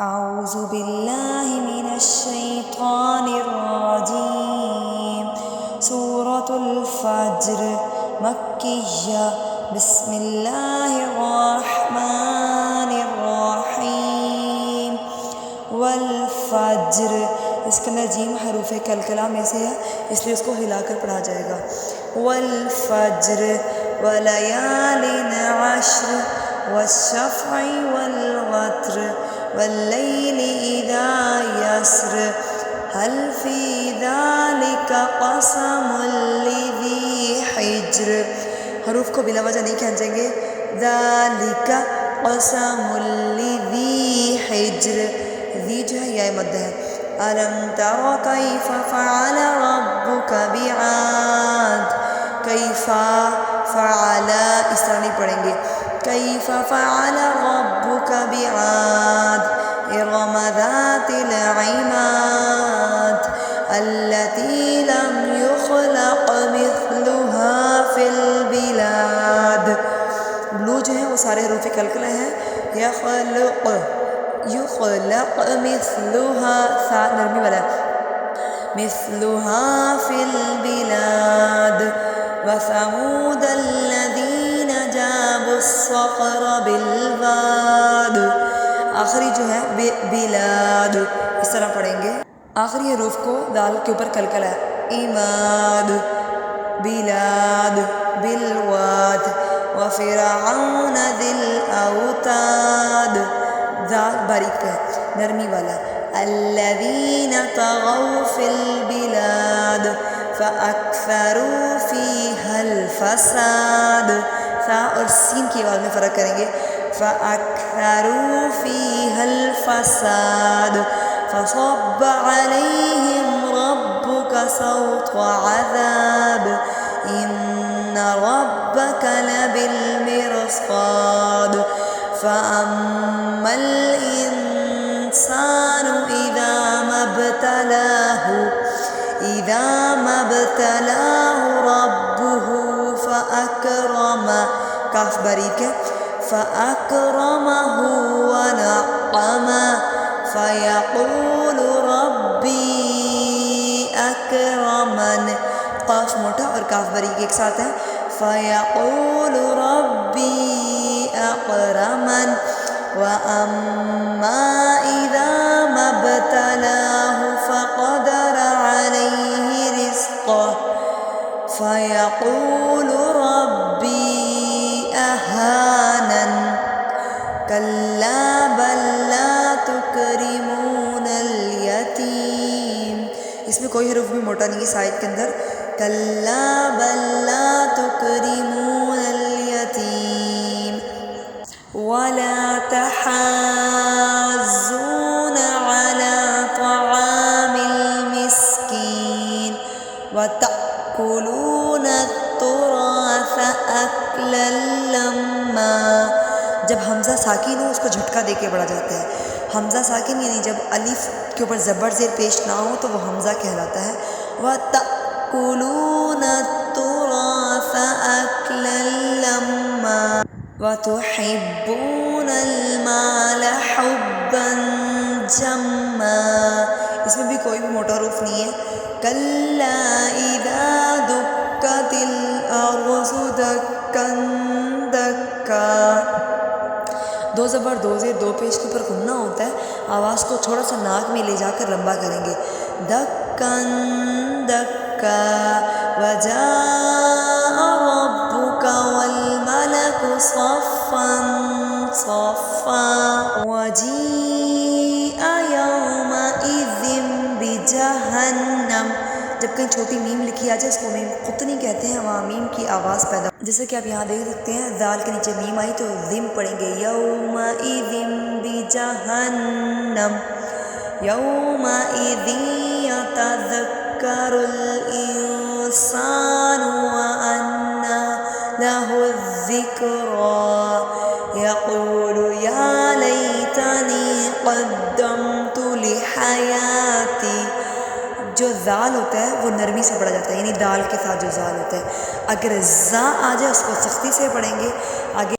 اعوذ باللہ من الشیطان الرجیم سورة الفجر مکیہ بسم اللہ الرحمن الرحیم والفجر، اس کے اندر جیم حروف کلکلہ میں سے ہے اس لیے اس کو ہلا کر پڑھا جائے گا۔ والفجر ولیال عشر والشفع والوتر واللیل اذا یسر هل فی ذلک قسم لذی حجر، حروف کو بلا وجہ نہیں کھینچیں گے۔ ذالک قسم لذی حجر، ذی جو ہے یا مد ہے۔ الم تر کیف فعل ربک بعاد، کیف فعل اس طرح نہیں پڑھیں گے۔ کیف فعل ربک بعاد ارم ذات العماد التي لم يخلق مثلها في البلاد، بلو جو ہے وہ سارے حروف کلکلہ ہیں۔ یخلق یخلق مثلها ثا نرمی والا مثلها في البلاد وثمود الذين جابوا الصخر بالواد، آخری جو ہے بلاد اس طرح پڑھیں گے۔ آخری حروف کو دال کے اوپر کلکلہ ہے۔ عماد بلاد بالواد وفرعون ذی الاوتاد، ذات باریک ہے نرمی والا۔ الذین طغوا فی البلاد فاکثروا فیہا الفساد، ثا اور سین کی آواز میں فرق کریں گے۔ فاکثروا فیہا الفساد فصب علیہم ربک صوت عذاب ان ربک لبالمرصاد فأما الإنسان إذا ما ابتلاه ربه فأكرمه، کاف باریک ہے، فأكرمه ونعمه فيقول ربي أكرمن، قاف موٹا اور کاف باریک ایک ساتھ ہے۔ فيقول ربي أكرمن وأما إذا ما ابتلاه فقدر عليه رزقه فيقول ربي أهانن كلا بل لا تكرمون اليتيم، اس میں کوئی حروف بھی موٹا نہیں ہے سائد کے اندر۔ كلا بل لا تكرمون اليتيم ولا تحاضون على طعام المسكين وتأكلون التراث أكلا لما، جب حمزہ ساکن ہو اس کو جھٹکا دے کے پڑھا جاتا ہے۔ حمزہ ساکن یعنی جب الف کے اوپر زبر زیر پیش نہ ہو تو وہ حمزہ کہلاتا ہے۔ وَتَأْكُلُونَ التُّرَاثَ أَكْلًا لَمًّا وَتُحِبُّونَ الْمَالَ حُبًّا جَمًّا، اس میں بھی کوئی بھی موٹا حروف نہیں ہے۔ كَلَّا إِذَا دُكَّتِ الْأَرْضُ دَكًّا دَكًّا، دو زبر دو زیر دو پیش کے اوپر گھومنا ہوتا ہے، آواز کو تھوڑا سا ناک میں لے جا کر لمبا کریں گے۔ دَكًّا دَكًّا وَجَاءَ رَبُّكَ وَالْمَلَكُ صَفًّا صَفًّا وَجِيءَ يَوْمَئِذٍ بِجَهَنَّمَ، جب کہیں چھوٹی میم لکھی آ جائے اس کو میم قطنی کہتے ہیں، وہاں میم کی آواز پیدا، جیسے کہ آپ یہاں دیکھ سکتے ہیں ذال کے نیچے میم آئی تو ذم پڑھیں گے۔ یومئذ بجہنم یومئذ یتذکر الانسان وأنى له الذکریٰ یقول یا لیتنی قدمت لحیاتی، جو ذال ہوتا ہے وہ نرمی سے پڑھا جاتا ہے، یعنی دال کے ساتھ جو ذال ہوتا ہے، اگر زا آ جائے اس کو سختی سے پڑھیں گے۔ آگے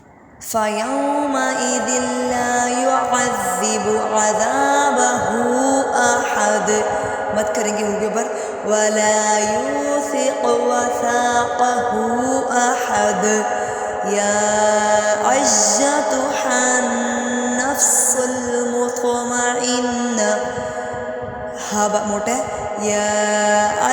فَيَوْمَئِذٍ لَا يُعَذِّبُ عَذَابَهُ أَحَدٌ، مت کریں گے ہو کے اوپر، وَلَا يُوثِقُ وَثَاقَهُ أَحَدٌ، يَا أَيَّتُهَا النَّفْسُ الْمُطْمَئِنَّةُ، ہاں موٹا ہے، یا